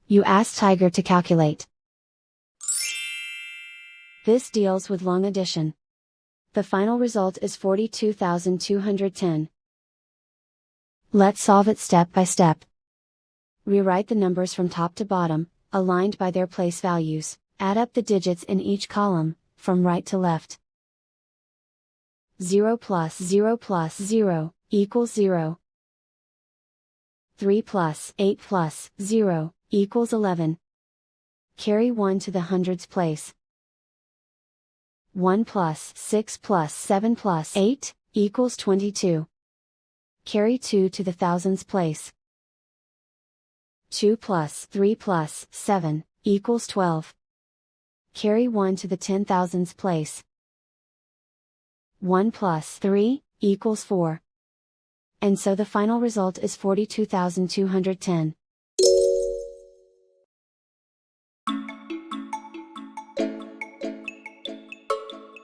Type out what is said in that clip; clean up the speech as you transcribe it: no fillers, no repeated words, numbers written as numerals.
You ask Tiger to calculate. This deals with long addition. The final result is 42,210. Let's solve it step by step. Rewrite the numbers from top to bottom, aligned by their place values. Add up the digits in each column, from right to left. 0 plus 0 plus 0, equals 0. 3 plus 8 plus 0, equals 11. Carry 1 to the hundreds place. 1 plus 6 plus 7 plus 8, equals 22. Carry 2 to the thousands place. 2 plus 3 plus 7, equals 12. Carry 1 to the 10,000s place. 1 plus 3, equals 4. And so the final result is 42,210.